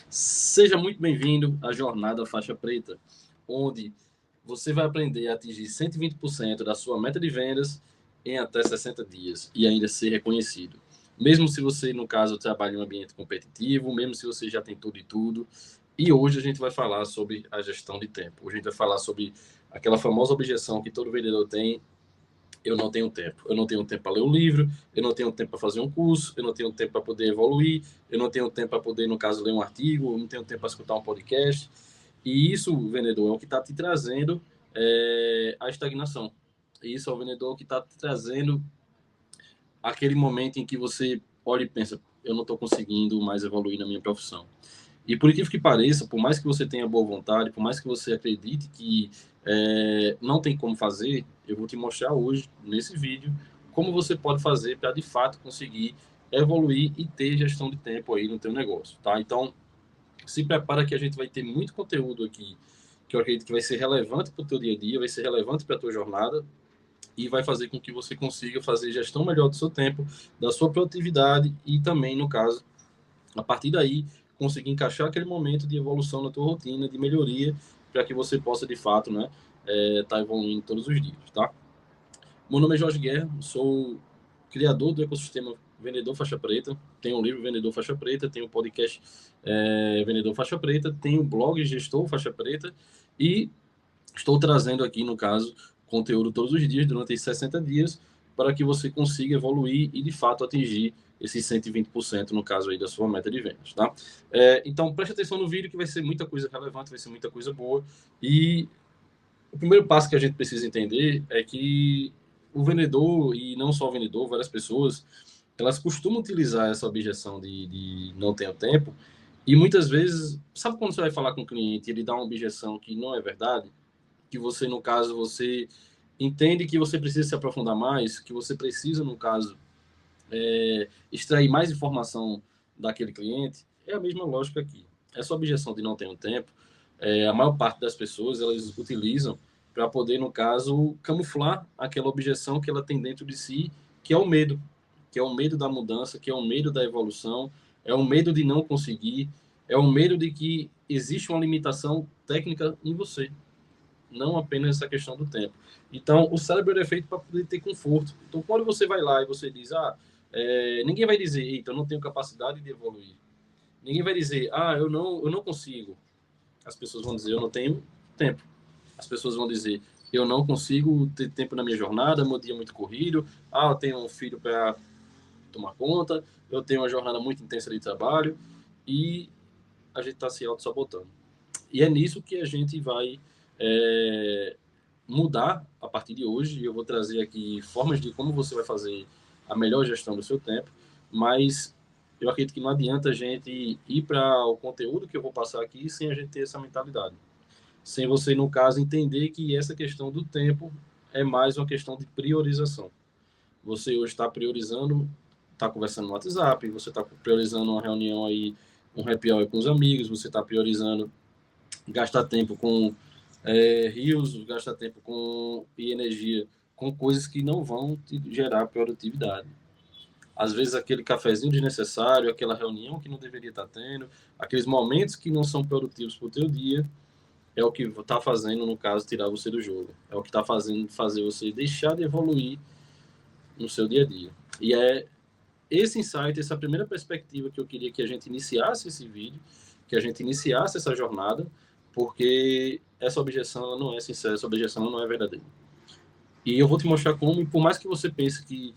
Seja muito bem-vindo à Jornada Faixa Preta, onde você vai aprender a atingir 120% da sua meta de vendas em até 60 dias e ainda ser reconhecido. Mesmo se você, no caso, trabalha em um ambiente competitivo, mesmo se você já tem tudo e tudo. E hoje a gente vai falar sobre a gestão de tempo. Hoje a gente vai falar sobre aquela famosa objeção que todo vendedor tem: eu não tenho tempo. Eu não tenho tempo para ler um livro, eu não tenho tempo para fazer um curso, eu não tenho tempo para poder evoluir, eu não tenho tempo para poder, no caso, ler um artigo, eu não tenho tempo para escutar um podcast. E isso, vendedor, é o que está te trazendo a estagnação. Isso é o vendedor que está te trazendo aquele momento em que você olha e pensa: eu não estou conseguindo mais evoluir na minha profissão. E por incrível que pareça, por mais que você tenha boa vontade, por mais que você acredite que não tem como fazer, eu vou te mostrar hoje, nesse vídeo, como você pode fazer para, de fato, conseguir evoluir e ter gestão de tempo aí no teu negócio, tá? Então, se prepara que a gente vai ter muito conteúdo aqui, que eu acredito que vai ser relevante para o teu dia a dia, vai ser relevante para a tua jornada e vai fazer com que você consiga fazer gestão melhor do seu tempo, da sua produtividade e também, no caso, a partir daí, conseguir encaixar aquele momento de evolução na tua rotina, de melhoria, para que você possa, de fato, né, tá evoluindo todos os dias, tá? Meu nome é Jorge Guerra, sou criador do ecossistema Vendedor Faixa Preta, tenho o livro Vendedor Faixa Preta, tenho o podcast Vendedor Faixa Preta, tenho o blog Gestor Faixa Preta e estou trazendo aqui, no caso, conteúdo todos os dias, durante esses 60 dias, para que você consiga evoluir e, de fato, atingir esses 120%, no caso aí, da sua meta de vendas, tá? Então, preste atenção no vídeo, que vai ser muita coisa relevante, vai ser muita coisa boa. E o primeiro passo que a gente precisa entender é que o vendedor, e não só o vendedor, várias pessoas, elas costumam utilizar essa objeção de não ter tempo, e muitas vezes, sabe quando você vai falar com o cliente e ele dá uma objeção que não é verdade? Que você, no caso, você entende que você precisa se aprofundar mais, que você precisa, no caso, extrair mais informação daquele cliente, é a mesma lógica aqui. Essa objeção de não ter um tempo, a maior parte das pessoas, elas utilizam para poder, no caso, camuflar aquela objeção que ela tem dentro de si, que é o medo, que é o medo da mudança, que é o medo da evolução, é o medo de não conseguir, é o medo de que existe uma limitação técnica em você, não apenas essa questão do tempo. Então, o cérebro é feito para poder ter conforto. Então, quando você vai lá e você diz, ninguém vai dizer, eita, eu não tenho capacidade de evoluir. Ninguém vai dizer, eu não consigo. As pessoas vão dizer, eu não tenho tempo. As pessoas vão dizer, eu não consigo ter tempo na minha jornada, meu dia é muito corrido, eu tenho um filho para tomar conta, eu tenho uma jornada muito intensa de trabalho, e a gente está se auto-sabotando. E é nisso que a gente vai mudar a partir de hoje. Eu vou trazer aqui formas de como você vai fazer a melhor gestão do seu tempo, mas eu acredito que não adianta a gente ir para o conteúdo que eu vou passar aqui sem a gente ter essa mentalidade. Sem você, no caso, entender que essa questão do tempo é mais uma questão de priorização. Você hoje está priorizando, está conversando no WhatsApp, você está priorizando uma reunião aí, um happy hour com os amigos, você está priorizando gastar tempo com rios, gastar tempo com e energia com coisas que não vão te gerar produtividade. Às vezes aquele cafezinho desnecessário, aquela reunião que não deveria estar tendo, aqueles momentos que não são produtivos para o teu dia, é o que está fazendo, no caso, tirar você do jogo. É o que está fazendo fazer você deixar de evoluir no seu dia a dia. E é esse insight, essa primeira perspectiva que eu queria que a gente iniciasse esse vídeo, que a gente iniciasse essa jornada, porque essa objeção ela não é sincera, essa objeção ela não é verdadeira. E eu vou te mostrar como, e por mais que você pense que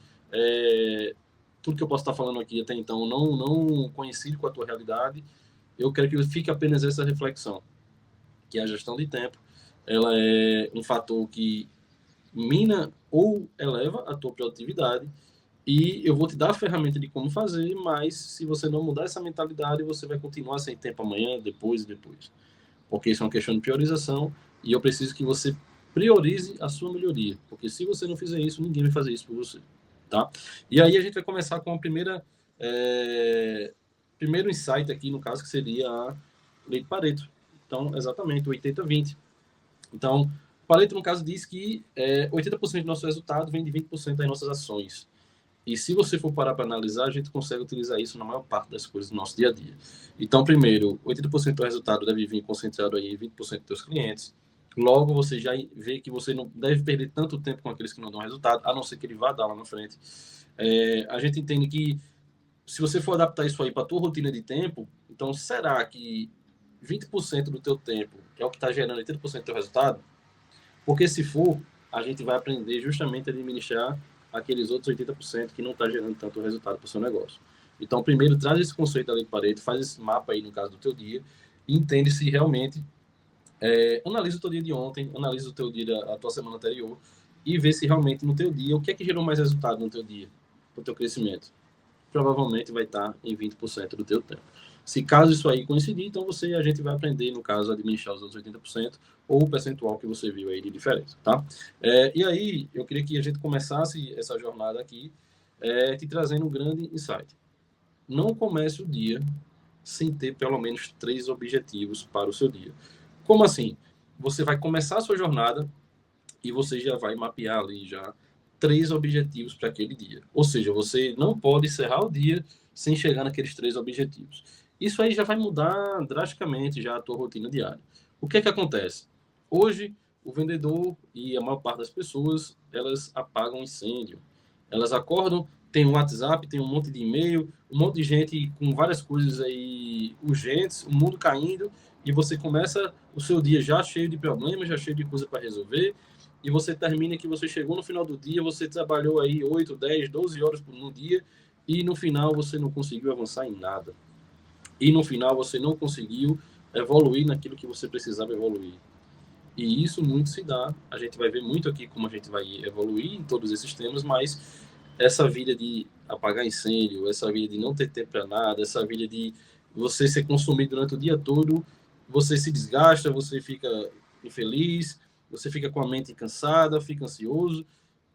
tudo que eu posso estar falando aqui até então não coincide com a tua realidade, eu quero que fique apenas essa reflexão, que a gestão de tempo ela é um fator que mina ou eleva a tua produtividade, e eu vou te dar a ferramenta de como fazer, mas se você não mudar essa mentalidade, você vai continuar sem tempo amanhã, depois e depois. Porque isso é uma questão de priorização, e eu preciso que você priorize a sua melhoria. Porque se você não fizer isso, ninguém vai fazer isso por você. Tá? E aí a gente vai começar com a primeiro insight aqui, no caso, que seria a lei de Pareto. Então, exatamente, 80-20. Então, Pareto, no caso, diz que 80% do nosso resultado vem de 20% das nossas ações. E se você for parar para analisar, a gente consegue utilizar isso na maior parte das coisas do nosso dia a dia. Então, primeiro, 80% do resultado deve vir concentrado aí em 20% dos seus clientes. Logo, você já vê que você não deve perder tanto tempo com aqueles que não dão resultado, a não ser que ele vá dar lá na frente. A gente entende que se você for adaptar isso aí para a tua rotina de tempo, então será que 20% do teu tempo é o que está gerando 80% do teu resultado? Porque se for, a gente vai aprender justamente a administrar aqueles outros 80% que não está gerando tanto resultado para o seu negócio. Então, primeiro, traz esse conceito da lei de Pareto, faz esse mapa aí no caso do teu dia e entende se realmente analisa o teu dia de ontem, analisa o teu dia da tua semana anterior e vê se realmente no teu dia, o que é que gerou mais resultado no teu dia, para o teu crescimento. Provavelmente vai estar em 20% do teu tempo. Se caso isso aí coincidir, então a gente vai aprender, no caso, a administrar os outros 80% ou o percentual que você viu aí de diferença, tá? E aí, eu queria que a gente começasse essa jornada aqui te trazendo um grande insight. Não comece o dia sem ter pelo menos 3 objetivos para o seu dia. Como assim? Você vai começar a sua jornada e você já vai mapear ali já 3 objetivos para aquele dia. Ou seja, você não pode encerrar o dia sem chegar naqueles 3 objetivos. Isso aí já vai mudar drasticamente já a tua rotina diária. O que é que acontece? Hoje, o vendedor e a maior parte das pessoas, elas apagam incêndio. Elas acordam, tem um WhatsApp, tem um monte de e-mail, um monte de gente com várias coisas aí urgentes, o mundo caindo, e você começa o seu dia já cheio de problemas, já cheio de coisa para resolver, e você termina que você chegou no final do dia, você trabalhou aí 8, 10, 12 horas no dia, e no final você não conseguiu avançar em nada. E no final você não conseguiu evoluir naquilo que você precisava evoluir. E isso muito se dá, a gente vai ver muito aqui como a gente vai evoluir em todos esses temas, mas essa vida de apagar incêndio, essa vida de não ter tempo para nada, essa vida de você ser consumido durante o dia todo, você se desgasta, você fica infeliz, você fica com a mente cansada, fica ansioso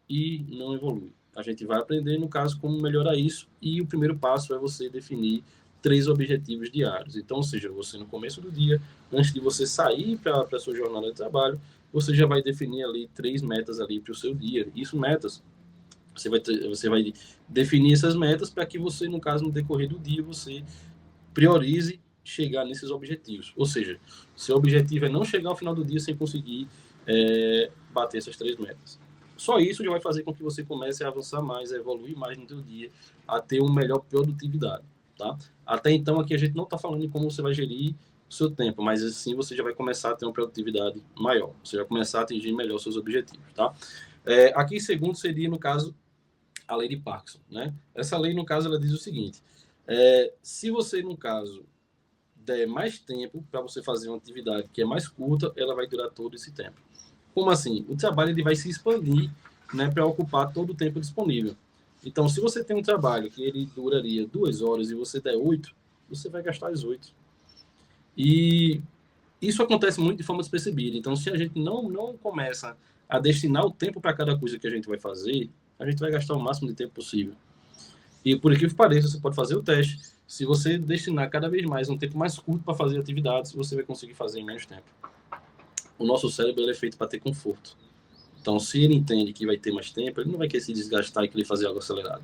e não evolui. A gente vai aprender, no caso, como melhorar isso, e o primeiro passo é você definir 3 objetivos diários. Então, ou seja, você no começo do dia, antes de você sair para a sua jornada de trabalho, você já vai definir ali 3 metas ali para o seu dia. Isso metas. Você vai definir essas metas para que você, no caso, no decorrer do dia, você priorize chegar nesses objetivos. Ou seja, seu objetivo é não chegar ao final do dia sem conseguir bater essas 3 metas. Só isso já vai fazer com que você comece a avançar mais, a evoluir mais no seu dia, a ter uma melhor produtividade, tá? Até então, aqui a gente não está falando de como você vai gerir o seu tempo, mas assim você já vai começar a ter uma produtividade maior, você vai começar a atingir melhor seus objetivos, tá? Aqui, segundo, seria, no caso, a lei de Parkinson, né? Essa lei, no caso, ela diz o seguinte, se você, no caso, der mais tempo para você fazer uma atividade que é mais curta, ela vai durar todo esse tempo. Como assim? O trabalho ele vai se expandir, né, para ocupar todo o tempo disponível. Então, se você tem um trabalho que ele duraria 2 horas e você der 8, você vai gastar as 8. E isso acontece muito de forma despercebida. Então, se a gente não começa a destinar o tempo para cada coisa que a gente vai fazer, a gente vai gastar o máximo de tempo possível. E por incrível que pareça, você pode fazer o teste. Se você destinar cada vez mais um tempo mais curto para fazer atividades, você vai conseguir fazer em menos tempo. O nosso cérebro ele é feito para ter conforto. Então, se ele entende que vai ter mais tempo, ele não vai querer se desgastar e querer fazer algo acelerado.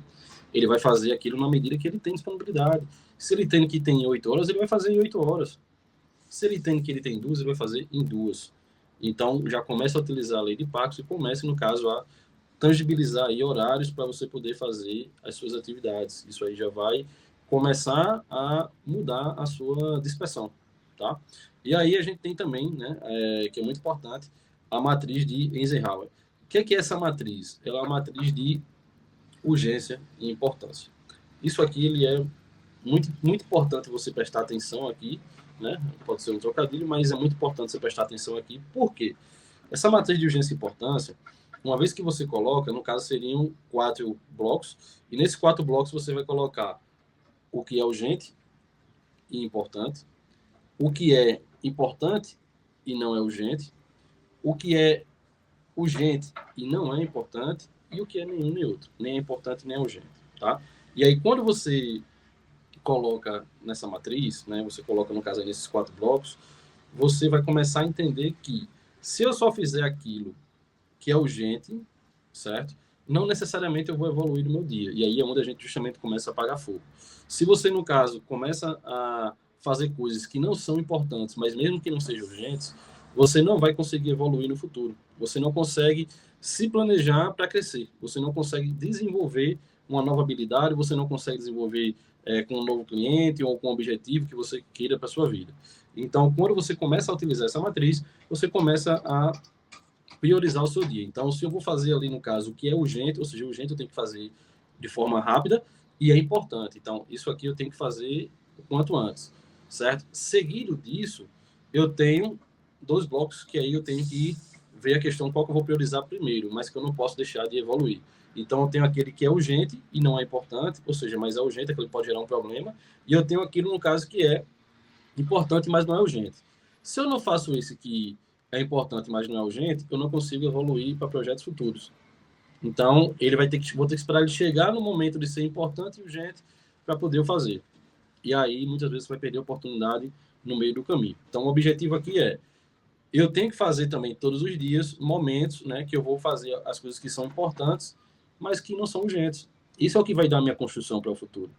Ele vai fazer aquilo na medida que ele tem disponibilidade. Se ele tem que tem 8 horas, ele vai fazer em 8 horas. Se ele tem que ele tem 2, ele vai fazer em 2. Então, já começa a utilizar a lei de Parkinson e comece, no caso, a tangibilizar aí horários para você poder fazer as suas atividades. Isso aí já vai começar a mudar a sua dispersão, tá? E aí a gente tem também, né, que é muito importante, a matriz de Eisenhower. O que é essa matriz? Ela é uma matriz de urgência e importância. Isso aqui ele é muito importante você prestar atenção aqui, né? Pode ser um trocadilho, mas é muito importante você prestar atenção aqui. Por quê? Essa matriz de urgência e importância, uma vez que você coloca, no caso seriam 4 blocos, e nesses 4 blocos você vai colocar o que é urgente e importante, o que é importante e não é urgente, o que é urgente e não é importante, e o que é nenhum nem outro, nem é importante nem é urgente, tá? E aí quando você coloca nessa matriz, né, você coloca no caso aí nesses 4 blocos, você vai começar a entender que se eu só fizer aquilo que é urgente, certo? não necessariamente eu vou evoluir no meu dia. E aí é onde a gente justamente começa a apagar fogo. Se você, no caso, começa a fazer coisas que não são importantes, mas mesmo que não sejam urgentes, você não vai conseguir evoluir no futuro. Você não consegue se planejar para crescer. Você não consegue desenvolver uma nova habilidade, você não consegue desenvolver com um novo cliente ou com um objetivo que você queira para sua vida. Então, quando você começa a utilizar essa matriz, você começa a priorizar o seu dia. Então, se eu vou fazer ali, no caso, o que é urgente, ou seja, urgente eu tenho que fazer de forma rápida e é importante. Então, isso aqui eu tenho que fazer o quanto antes, certo? Seguido disso, eu tenho dois blocos que aí eu tenho que ver a questão qual que eu vou priorizar primeiro, mas que eu não posso deixar de evoluir. Então, eu tenho aquele que é urgente e não é importante, ou seja, mas é urgente, aquele pode gerar um problema, e eu tenho aquilo, no caso, que é importante, mas não é urgente. Se eu não faço esse que é importante, mas não é urgente, eu não consigo evoluir para projetos futuros. Então, vou ter que esperar ele chegar no momento de ser importante e urgente para poder eu fazer. E aí, muitas vezes, você vai perder a oportunidade no meio do caminho. Então, o objetivo aqui é, eu tenho que fazer também todos os dias momentos, né, que eu vou fazer as coisas que são importantes, mas que não são urgentes. Isso é o que vai dar a minha construção para o futuro.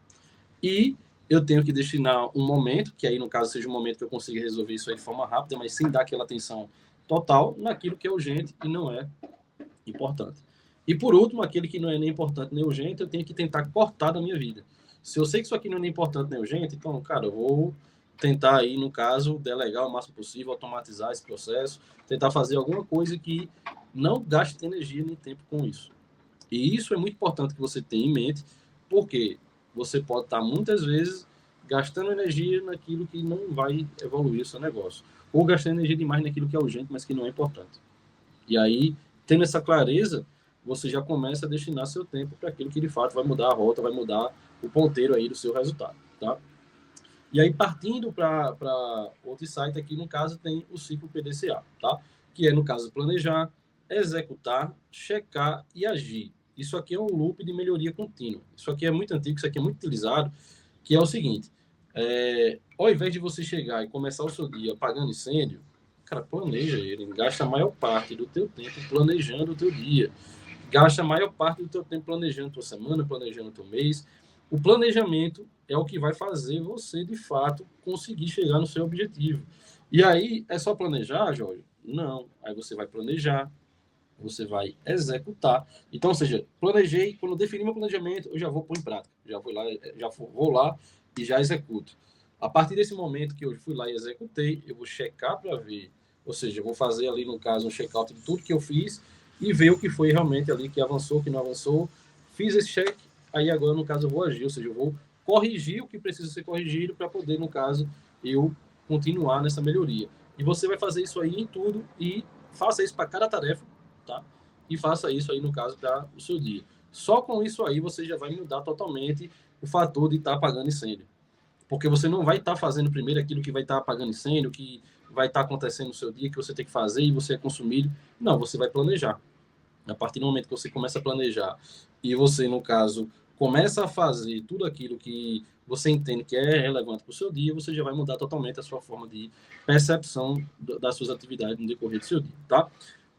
E eu tenho que destinar um momento, que aí no caso seja um momento que eu consiga resolver isso aí de forma rápida, mas sem dar aquela atenção total naquilo que é urgente e não é importante. E por último, aquele que não é nem importante nem urgente, eu tenho que tentar cortar da minha vida. Se eu sei que isso aqui não é nem importante nem urgente, então, cara, eu vou tentar aí, no caso, delegar o máximo possível, automatizar esse processo, tentar fazer alguma coisa que não gaste energia nem tempo com isso. E isso é muito importante que você tenha em mente, porque você pode estar muitas vezes gastando energia naquilo que não vai evoluir o seu negócio, ou gastando energia demais naquilo que é urgente, mas que não é importante. E aí, tendo essa clareza, você já começa a destinar seu tempo para aquilo que de fato vai mudar a rota, vai mudar o ponteiro aí do seu resultado, tá? E aí, partindo para outro site aqui, no caso, tem o ciclo PDCA, tá? Que é, no caso, planejar, executar, checar e agir. Isso aqui é um loop de melhoria contínua. Isso aqui é muito antigo, isso aqui é muito utilizado, que é o seguinte, ao invés de você chegar e começar o seu dia apagando incêndio, cara, planeja ele, gasta a maior parte do teu tempo planejando o teu dia, gasta a maior parte do teu tempo planejando a tua semana, planejando o teu mês. O planejamento é o que vai fazer você, de fato, conseguir chegar no seu objetivo. E aí, é só planejar, Jorge? Não. Aí você vai planejar, você vai executar. Então, ou seja, planejei, quando eu defini meu planejamento, eu já vou pôr em prática. Já vou lá e já executo. A partir desse momento que eu fui lá e executei, eu vou checar para ver, ou seja, eu vou fazer ali, no caso, um check-out de tudo que eu fiz e ver o que foi realmente ali que avançou, que não avançou. Fiz esse check, aí agora, no caso, eu vou agir, ou seja, eu vou corrigir o que precisa ser corrigido para poder, no caso, eu continuar nessa melhoria. E você vai fazer isso aí em tudo e faça isso para cada tarefa, tá? E faça isso aí, no caso, para o seu dia. Só com isso aí você já vai mudar totalmente o fator de estar apagando incêndio. Porque você não vai estar fazendo primeiro aquilo que vai estar apagando incêndio, que vai estar acontecendo no seu dia, que você tem que fazer e você é consumido. Não, você vai planejar. A partir do momento que você começa a planejar e você, no caso, começa a fazer tudo aquilo que você entende que é relevante para o seu dia, você já vai mudar totalmente a sua forma de percepção das suas atividades no decorrer do seu dia, tá?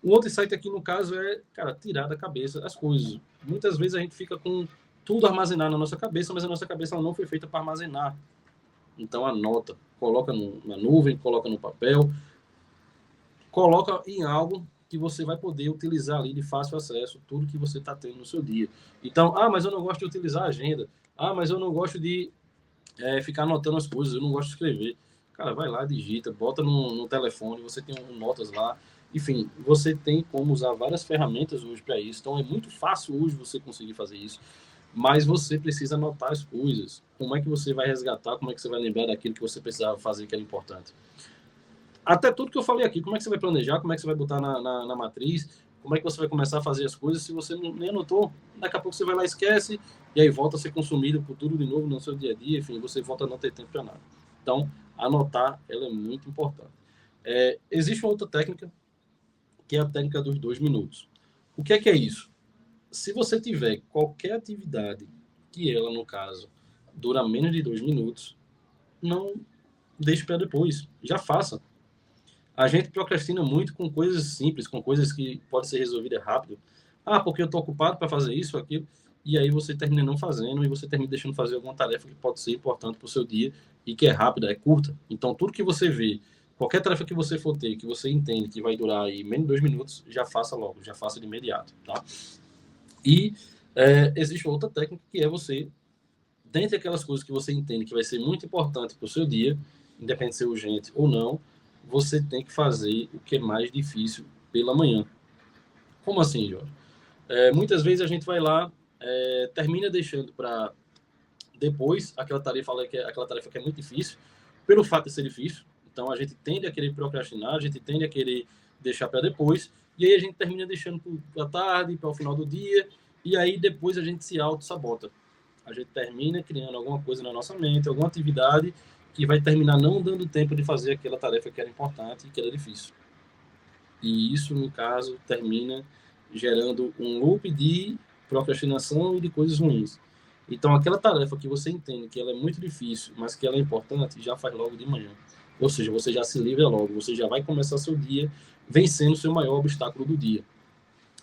O outro insight aqui, no caso, é, cara, tirar da cabeça as coisas. Muitas vezes a gente fica com tudo armazenado na nossa cabeça, mas a nossa cabeça ela não foi feita para armazenar. Então, anota, coloca na nuvem, coloca no papel, coloca em algo que você vai poder utilizar ali de fácil acesso, tudo que você está tendo no seu dia. Então, mas eu não gosto de utilizar a agenda. Mas eu não gosto de ficar anotando as coisas, eu não gosto de escrever. Cara, vai lá, digita, bota no telefone, você tem notas lá. Enfim, você tem como usar várias ferramentas hoje para isso. Então, é muito fácil hoje você conseguir fazer isso. Mas você precisa anotar as coisas. Como é que você vai resgatar? Como é que você vai lembrar daquilo que você precisava fazer que era importante? Até tudo que eu falei aqui, como é que você vai planejar, como é que você vai botar na matriz, como é que você vai começar a fazer as coisas, se você nem anotou, daqui a pouco você vai lá e esquece, e aí volta a ser consumido por tudo de novo no seu dia a dia, enfim, você volta a não ter tempo para nada. Então, anotar, ela é muito importante. Existe uma outra técnica, que é a técnica dos 2 minutos. O que é isso? Se você tiver qualquer atividade que ela, no caso, dura menos de 2 minutos, não deixe para depois, já faça. A gente procrastina muito com coisas simples, com coisas que podem ser resolvidas rápido, Ah, porque eu estou ocupado para fazer isso, aquilo. E aí você termina não fazendo e você termina deixando de fazer alguma tarefa que pode ser importante para o seu dia e que é rápida, é curta. Então, tudo que você vê, qualquer tarefa que você for ter, que você entende que vai durar aí menos de 2 minutos, já faça logo, já faça de imediato, tá? E existe outra técnica que é você, dentre aquelas coisas que você entende que vai ser muito importante para o seu dia, independente de ser urgente ou não, você tem que fazer o que é mais difícil pela manhã. Como assim, Jorge? Muitas vezes a gente vai lá, termina deixando para depois aquela tarefa que é muito difícil, pelo fato de ser difícil. Então a gente tende a querer procrastinar, a gente tende a querer deixar para depois, e aí a gente termina deixando para a tarde, para o final do dia, e aí depois a gente se auto-sabota. A gente termina criando alguma coisa na nossa mente, alguma atividade que vai terminar não dando tempo de fazer aquela tarefa que era importante e que era difícil. E isso, no caso, termina gerando um loop de procrastinação e de coisas ruins. Então, aquela tarefa que você entende que ela é muito difícil, mas que ela é importante, já faz logo de manhã. Ou seja, você já se livra logo, você já vai começar seu dia vencendo o seu maior obstáculo do dia.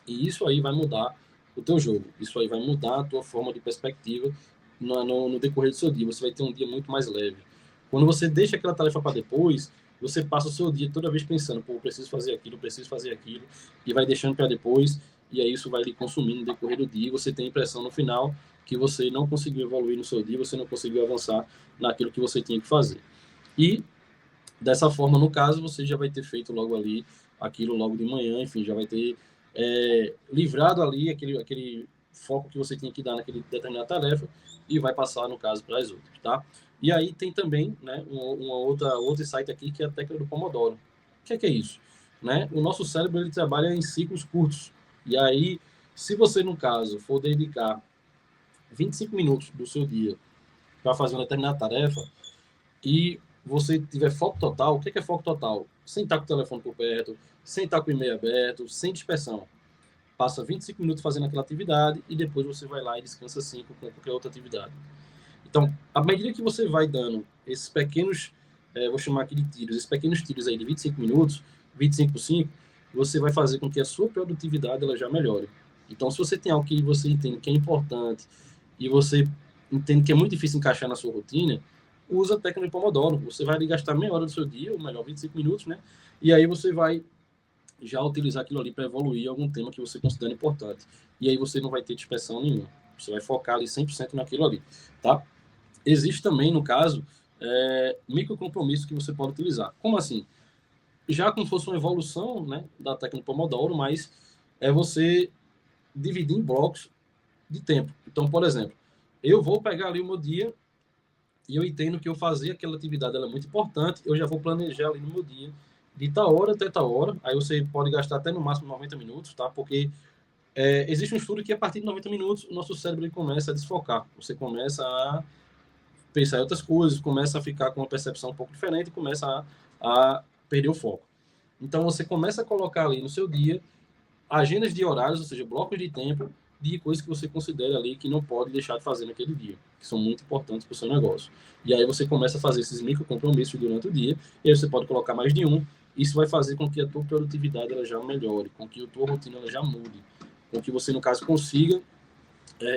E isso aí vai mudar o teu jogo. Isso aí vai mudar a tua forma de perspectiva no decorrer do seu dia. Você vai ter um dia muito mais leve. Quando você deixa aquela tarefa para depois, você passa o seu dia toda vez pensando, pô, preciso fazer aquilo, e vai deixando para depois, e aí isso vai lhe consumindo no decorrer do dia, e você tem a impressão no final que você não conseguiu evoluir no seu dia, você não conseguiu avançar naquilo que você tinha que fazer. E dessa forma, no caso, você já vai ter feito logo ali aquilo logo de manhã, enfim, já vai ter livrado ali aquele foco que você tinha que dar naquele determinada tarefa e vai passar, no caso, para as outras, tá? E aí tem também, né, outro insight aqui que é a técnica do Pomodoro. O que é isso? Né? O nosso cérebro ele trabalha em ciclos curtos. E aí, se você, no caso, for dedicar 25 minutos do seu dia para fazer uma determinada tarefa, e você tiver foco total, o que é foco total? Sem estar com o telefone por perto, sem estar com o e-mail aberto, sem dispersão. Passa 25 minutos fazendo aquela atividade e depois você vai lá e descansa 5 com qualquer outra atividade. Então, à medida que você vai dando esses pequenos, vou chamar aqui de tiros, esses pequenos tiros aí de 25 minutos, 25 por 5, você vai fazer com que a sua produtividade ela já melhore. Então, se você tem algo que você entende que é importante e você entende que é muito difícil encaixar na sua rotina, usa a técnica de Pomodoro. Você vai ali gastar meia hora do seu dia, ou melhor, 25 minutos, né? E aí você vai já utilizar aquilo ali para evoluir algum tema que você considera importante. E aí você não vai ter dispersão nenhuma. Você vai focar ali 100% naquilo ali, tá? Existe também, no caso, micro compromissos que você pode utilizar. Como assim? Já como fosse uma evolução, né, da técnica Pomodoro, mas é você dividir em blocos de tempo. Então, por exemplo, eu vou pegar ali o meu dia e eu entendo que eu fazer aquela atividade ela é muito importante, eu já vou planejar ali no meu dia, de tal hora até tal hora, aí você pode gastar até no máximo 90 minutos, tá? Porque existe um estudo que a partir de 90 minutos o nosso cérebro ele começa a desfocar, você começa a pensar em outras coisas, começa a ficar com uma percepção um pouco diferente, começa a perder o foco. Então você começa a colocar ali no seu dia agendas de horários, ou seja, blocos de tempo de coisas que você considera ali que não pode deixar de fazer naquele dia, que são muito importantes para o seu negócio. E aí você começa a fazer esses micro compromissos durante o dia, e aí você pode colocar mais de um. Isso vai fazer com que a tua produtividade ela já melhore, com que a tua rotina ela já mude, com que você, no caso, consiga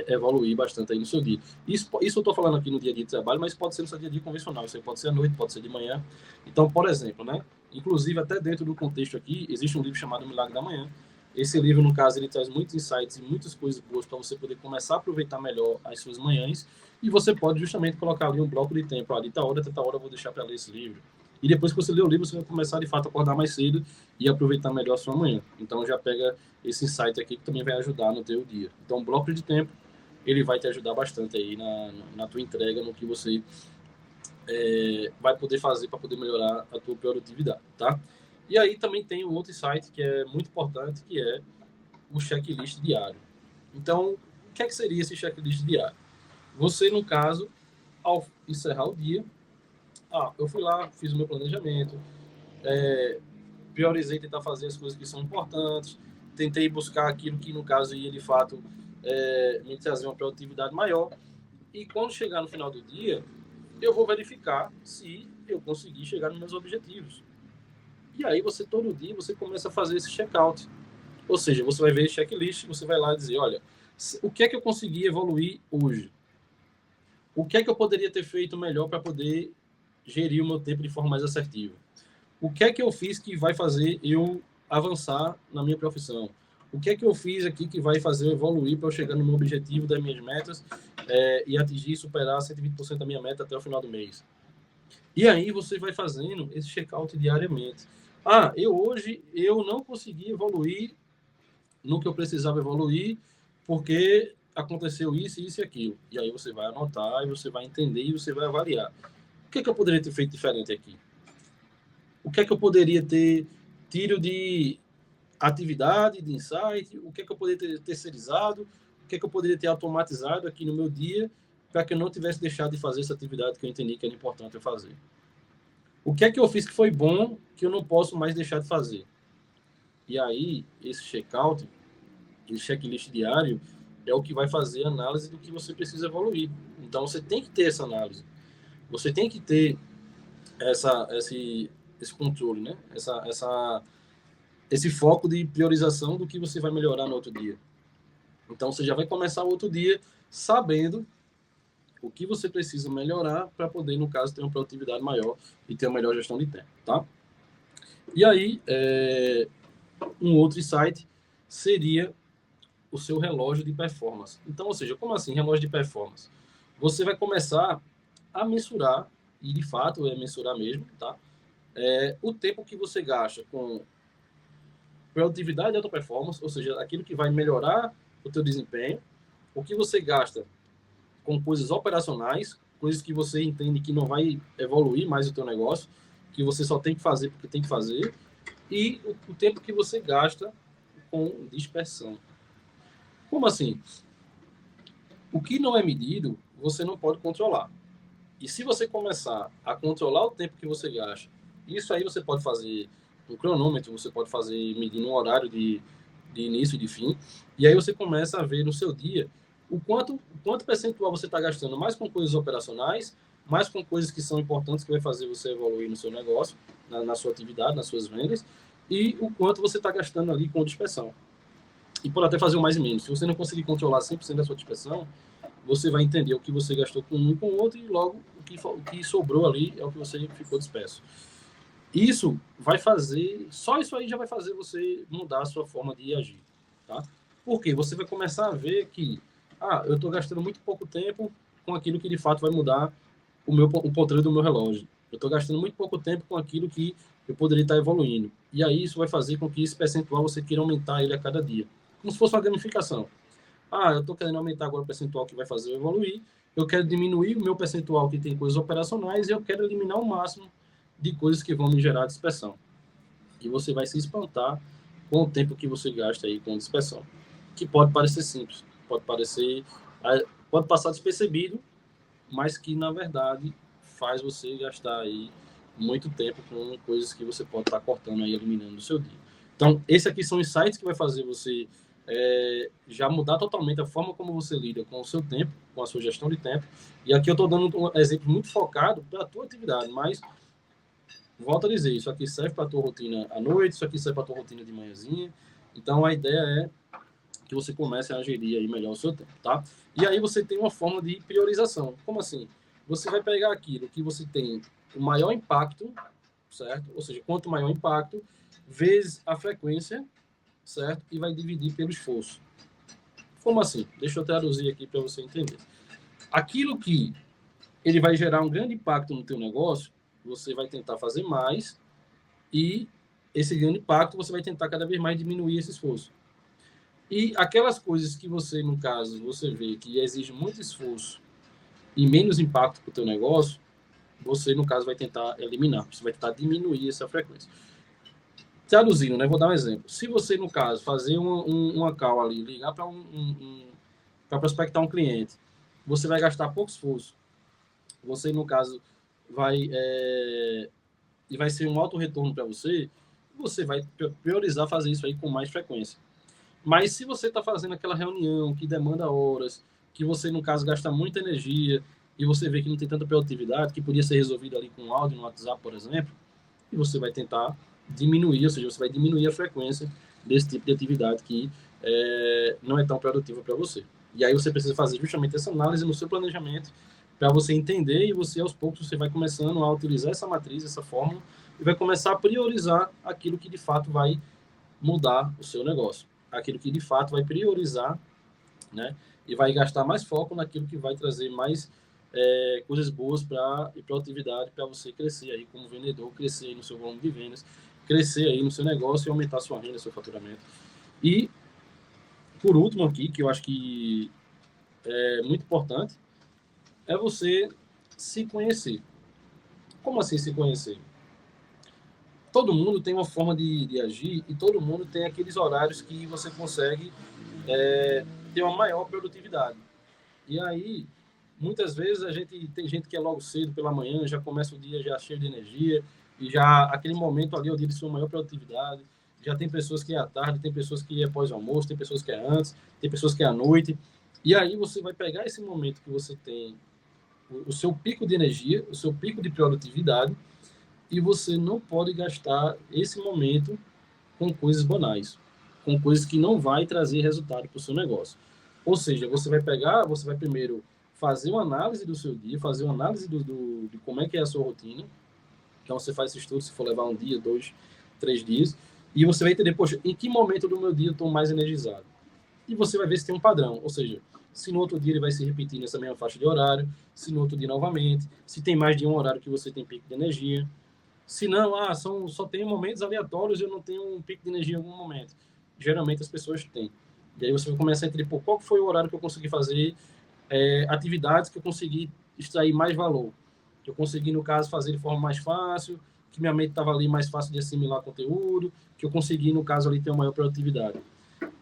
evoluir bastante aí no seu dia. Isso eu estou falando aqui no dia a dia de trabalho, mas pode ser no seu dia a dia convencional, isso aí pode ser à noite, pode ser de manhã. Então, por exemplo, né? Inclusive, até dentro do contexto aqui, existe um livro chamado Milagre da Manhã. Esse livro, no caso, ele traz muitos insights e muitas coisas boas para você poder começar a aproveitar melhor as suas manhãs. E você pode justamente colocar ali um bloco de tempo. Ali, tal hora, até tal hora eu vou deixar para ler esse livro. E depois que você ler o livro, você vai começar, de fato, a acordar mais cedo e aproveitar melhor a sua manhã. Então, já pega esse insight aqui que também vai ajudar no teu dia. Então, um bloco de tempo, ele vai te ajudar bastante aí na tua entrega, no que você vai poder fazer para poder melhorar a tua produtividade, tá? E aí também tem um outro insight que é muito importante, que é o checklist diário. Então, o que é que seria esse checklist diário? Você, no caso, ao encerrar o dia, eu fui lá, fiz o meu planejamento, priorizei tentar fazer as coisas que são importantes, tentei buscar aquilo que, no caso, ia de fato me trazer uma produtividade maior. E quando chegar no final do dia, eu vou verificar se eu consegui chegar nos meus objetivos. E aí você, todo dia, você começa a fazer esse check-out. Ou seja, você vai ver checklist, você vai lá dizer, olha, o que é que eu consegui evoluir hoje? O que é que eu poderia ter feito melhor para poder gerir o meu tempo de forma mais assertiva? O que é que eu fiz que vai fazer eu avançar na minha profissão? O que é que eu fiz aqui que vai fazer eu evoluir para eu chegar no meu objetivo, das minhas metas e atingir e superar 120% da minha meta até o final do mês? E aí você vai fazendo esse check-out diariamente. Hoje eu não consegui evoluir no que eu precisava evoluir porque aconteceu isso, isso e aquilo. E aí você vai anotar, e você vai entender e você vai avaliar. O que é que eu poderia ter feito diferente aqui? O que é que eu poderia ter tido de atividade, de insight? O que é que eu poderia ter terceirizado? O que é que eu poderia ter automatizado aqui no meu dia para que eu não tivesse deixado de fazer essa atividade que eu entendi que era importante eu fazer? O que é que eu fiz que foi bom que eu não posso mais deixar de fazer? E aí, esse check-out, esse checklist diário, é o que vai fazer a análise do que você precisa evoluir. Então, você tem que ter essa análise. Você tem que ter esse controle, né? Esse foco de priorização do que você vai melhorar no outro dia. Então, você já vai começar o outro dia sabendo o que você precisa melhorar para poder, no caso, ter uma produtividade maior e ter uma melhor gestão de tempo, tá? E aí, um outro insight seria o seu relógio de performance. Então, ou seja, como assim relógio de performance? Você vai começar a mensurar, e de fato é mensurar mesmo, tá? O tempo que você gasta com produtividade e alta performance, ou seja, aquilo que vai melhorar o teu desempenho, o que você gasta com coisas operacionais, coisas que você entende que não vai evoluir mais o teu negócio, que você só tem que fazer porque tem que fazer, e o tempo que você gasta com dispersão. Como assim? O que não é medido, você não pode controlar. E se você começar a controlar o tempo que você gasta, isso aí você pode fazer um cronômetro, você pode fazer medindo um horário de início e de fim, e aí você começa a ver no seu dia o quanto percentual você está gastando mais com coisas operacionais, mais com coisas que são importantes, que vai fazer você evoluir no seu negócio, na sua atividade, nas suas vendas, e o quanto você está gastando ali com dispersão. E pode até fazer o mais e menos. Se você não conseguir controlar 100% da sua dispersão, você vai entender o que você gastou com um e com o outro, e logo o que sobrou ali é o que você ficou disperso. Isso vai fazer, só isso aí já vai fazer você mudar a sua forma de agir, tá? Porque você vai começar a ver que, eu estou gastando muito pouco tempo com aquilo que de fato vai mudar o ponteiro do meu relógio. Eu estou gastando muito pouco tempo com aquilo que eu poderia estar evoluindo. E aí isso vai fazer com que esse percentual você queira aumentar ele a cada dia. Como se fosse uma gamificação. Eu estou querendo aumentar agora o percentual que vai fazer eu evoluir, eu quero diminuir o meu percentual que tem coisas operacionais e eu quero eliminar o máximo de coisas que vão me gerar dispersão. E você vai se espantar com o tempo que você gasta aí com dispersão. Que pode parecer simples, pode passar despercebido, mas que na verdade faz você gastar aí muito tempo com coisas que você pode estar cortando aí, eliminando no seu dia. Então, esses aqui são insights que vai fazer você já mudar totalmente a forma como você lida com o seu tempo, com a sua gestão de tempo. E aqui eu estou dando um exemplo muito focado para a tua atividade, mas volto a dizer, isso aqui serve para a tua rotina à noite, isso aqui serve para a tua rotina de manhãzinha. Então, a ideia é que você comece a gerir aí melhor o seu tempo, tá? E aí você tem uma forma de priorização. Como assim? Você vai pegar aquilo que você tem o maior impacto, certo? Ou seja, quanto maior o impacto, vezes a frequência, certo? E vai dividir pelo esforço. Como assim? Deixa eu traduzir aqui para você entender. Aquilo que ele vai gerar um grande impacto no teu negócio, você vai tentar fazer mais e esse grande impacto você vai tentar cada vez mais diminuir esse esforço. E aquelas coisas que você, no caso, você vê que exige muito esforço e menos impacto para o teu negócio, você, no caso, vai tentar eliminar. Você vai tentar diminuir essa frequência. Traduzindo, né? Vou dar um exemplo. Se você, no caso, fazer uma call ali, ligar para para prospectar um cliente, você vai gastar pouco esforço. Você, no caso, vai ser um alto retorno para você, você vai priorizar fazer isso aí com mais frequência. Mas se você está fazendo aquela reunião que demanda horas, que você, no caso, gasta muita energia e você vê que não tem tanta produtividade, que podia ser resolvido ali com áudio no WhatsApp, por exemplo, e você vai tentar diminuir, ou seja, você vai diminuir a frequência desse tipo de atividade que não é tão produtiva para você. E aí você precisa fazer justamente essa análise no seu planejamento para você entender, e você aos poucos você vai começando a utilizar essa matriz, essa fórmula, e vai começar a priorizar aquilo que de fato vai mudar o seu negócio, aquilo que de fato vai priorizar, né? E vai gastar mais foco naquilo que vai trazer mais coisas boas para e produtividade para você crescer aí como vendedor, crescer aí no seu volume de vendas, crescer aí no seu negócio e aumentar sua renda, seu faturamento. E por último aqui, que eu acho que é muito importante, é você se conhecer. Como assim se conhecer? Todo mundo tem uma forma de agir e todo mundo tem aqueles horários que você consegue ter uma maior produtividade. E aí, muitas vezes tem gente que é logo cedo pela manhã, já começa o dia já cheio de energia, e já aquele momento ali é o dia de sua maior produtividade. Já tem pessoas que é à tarde, tem pessoas que é após o almoço, tem pessoas que é antes, tem pessoas que é à noite. E aí você vai pegar esse momento que você tem o seu pico de energia, o seu pico de produtividade, e você não pode gastar esse momento com coisas banais, com coisas que não vai trazer resultado para o seu negócio. Ou seja, você vai primeiro fazer uma análise do seu dia, fazer uma análise de como é que é a sua rotina. Então, você faz esse estudo, se for levar um dia, 2, 3 dias, e você vai entender, poxa, em que momento do meu dia eu estou mais energizado? E você vai ver se tem um padrão, ou seja, se no outro dia ele vai se repetir nessa mesma faixa de horário, se no outro dia novamente, se tem mais de um horário que você tem pico de energia, se não, só tem momentos aleatórios e eu não tenho um pico de energia em algum momento. Geralmente as pessoas têm. E aí você vai começar a entender, pô, qual foi o horário que eu consegui fazer atividades que eu consegui extrair mais valor. Que eu consegui, no caso, fazer de forma mais fácil, que minha mente estava ali mais fácil de assimilar conteúdo, que eu consegui, no caso, ali ter uma maior produtividade.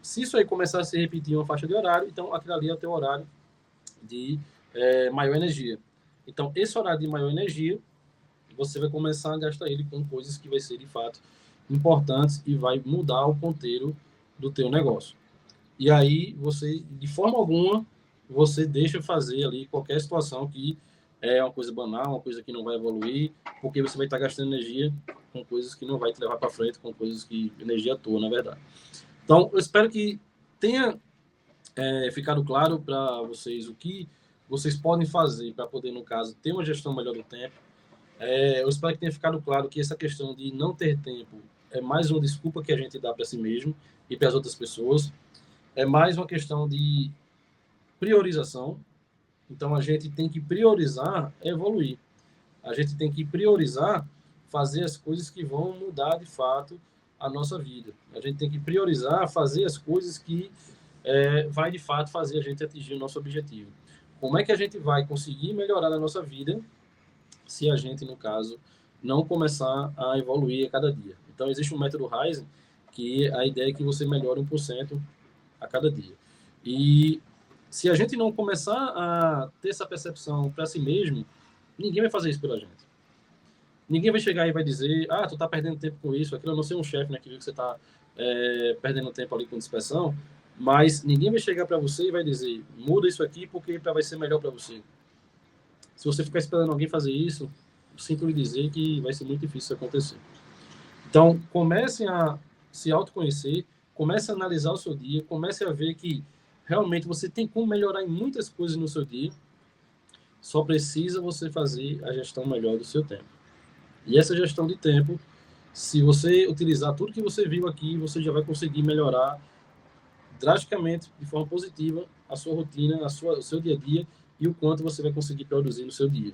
Se isso aí começar a se repetir em uma faixa de horário, então aquilo ali é o teu horário de maior energia. Então, esse horário de maior energia, você vai começar a gastar ele com coisas que vai ser de fato importantes e vai mudar o ponteiro do teu negócio. E aí você, de forma alguma, você deixa fazer ali qualquer situação que é uma coisa banal, uma coisa que não vai evoluir, porque você vai estar gastando energia com coisas que não vai te levar para frente, com coisas que energia à toa, na verdade. Então, eu espero que tenha ficado claro para vocês o que vocês podem fazer para poder, no caso, ter uma gestão melhor do tempo. Eu espero que tenha ficado claro que essa questão de não ter tempo é mais uma desculpa que a gente dá para si mesmo e para as outras pessoas. É mais uma questão de priorização. Então, a gente tem que priorizar evoluir. A gente tem que priorizar fazer as coisas que vão mudar, de fato, a nossa vida. A gente tem que priorizar fazer as coisas que vai, de fato, fazer a gente atingir o nosso objetivo. Como é que a gente vai conseguir melhorar a nossa vida se a gente, no caso, não começar a evoluir a cada dia? Então, existe um método Ryzen, que a ideia é que você melhore 1% a cada dia. E se a gente não começar a ter essa percepção para si mesmo, ninguém vai fazer isso pela gente. Ninguém vai chegar e vai dizer, tu tá perdendo tempo com isso, aquilo. Eu não sei um chefe, né, que viu que você tá perdendo tempo ali com dispersão, mas ninguém vai chegar para você e vai dizer, muda isso aqui porque vai ser melhor para você. Se você ficar esperando alguém fazer isso, sinto lhe dizer que vai ser muito difícil isso acontecer. Então, comecem a se autoconhecer, comece a analisar o seu dia, comece a ver que realmente você tem como melhorar em muitas coisas no seu dia, só precisa você fazer a gestão melhor do seu tempo. E essa gestão de tempo, se você utilizar tudo que você viu aqui, você já vai conseguir melhorar drasticamente, de forma positiva, a sua rotina, o seu dia a dia e o quanto você vai conseguir produzir no seu dia.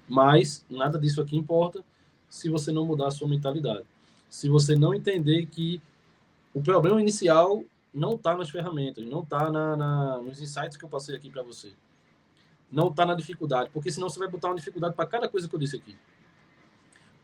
Mas nada disso aqui importa se você não mudar a sua mentalidade. Se você não entender que o problema inicial não está nas ferramentas, não está nos insights que eu passei aqui para você. Não está na dificuldade, porque senão você vai botar uma dificuldade para cada coisa que eu disse aqui.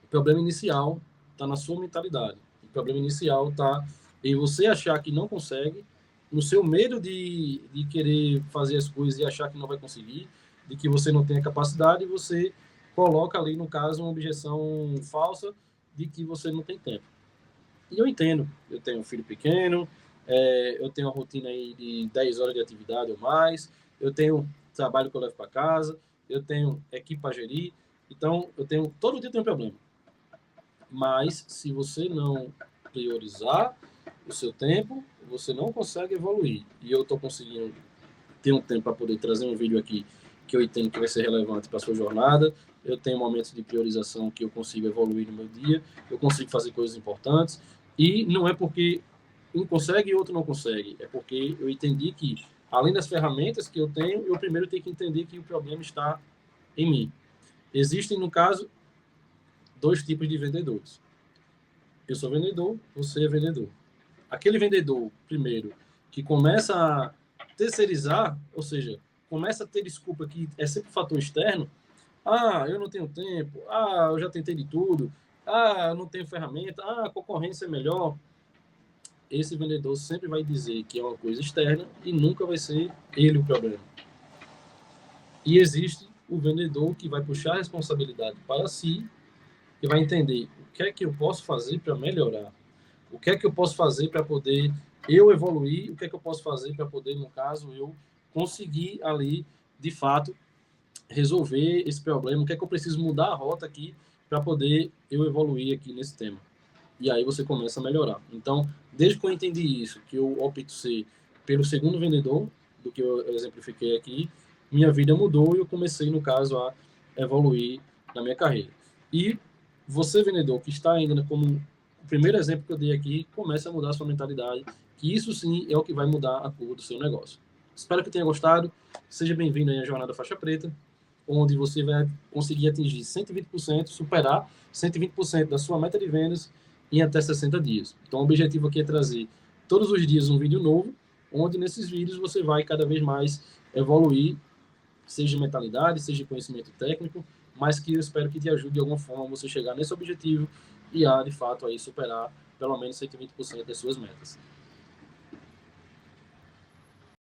O problema inicial está na sua mentalidade. O problema inicial está em você achar que não consegue, no seu medo de querer fazer as coisas e achar que não vai conseguir, de que você não tem a capacidade, e você coloca ali, no caso, uma objeção falsa de que você não tem tempo. E eu entendo, eu tenho um filho pequeno, eu tenho uma rotina aí de 10 horas de atividade ou mais, eu tenho trabalho que eu levo para casa, eu tenho equipe para gerir, então todo dia tem um problema. Mas se você não priorizar o seu tempo, você não consegue evoluir. E eu estou conseguindo ter um tempo para poder trazer um vídeo aqui que eu entendo que vai ser relevante para a sua jornada. Eu tenho momentos de priorização que eu consigo evoluir no meu dia, eu consigo fazer coisas importantes. E não é porque um consegue e outro não consegue, é porque eu entendi que, além das ferramentas que eu tenho, eu primeiro tenho que entender que o problema está em mim. Existem, no caso, dois tipos de vendedores. Eu sou vendedor, você é vendedor. Aquele vendedor, primeiro, que começa a terceirizar, ou seja, começa a ter desculpa que é sempre fator externo. Ah, eu não tenho tempo. Ah, eu já tentei de tudo. Ah, eu não tenho ferramenta. Ah, a concorrência é melhor. Esse vendedor sempre vai dizer que é uma coisa externa e nunca vai ser ele o problema. E existe o vendedor que vai puxar a responsabilidade para si e vai entender o que é que eu posso fazer para melhorar. O que é que eu posso fazer para poder eu evoluir? O que é que eu posso fazer para poder, no caso, eu conseguir ali, de fato, resolver esse problema? O que é que eu preciso mudar a rota aqui para poder eu evoluir aqui nesse tema? E aí você começa a melhorar. Então, desde que eu entendi isso, que eu opto ser pelo segundo vendedor, do que eu exemplifiquei aqui, minha vida mudou e eu comecei, no caso, a evoluir na minha carreira. E você, vendedor, que está ainda como o primeiro exemplo que eu dei aqui, começa a mudar a sua mentalidade, que isso sim é o que vai mudar a curva do seu negócio. Espero que tenha gostado. Seja bem-vindo aí à Jornada Faixa Preta, onde você vai conseguir atingir 120%, superar 120% da sua meta de vendas em até 60 dias. Então, o objetivo aqui é trazer todos os dias um vídeo novo, onde nesses vídeos você vai cada vez mais evoluir, seja de mentalidade, seja de conhecimento técnico, mas que eu espero que te ajude de alguma forma a você chegar nesse objetivo e a, de fato, aí superar pelo menos 120% das suas metas.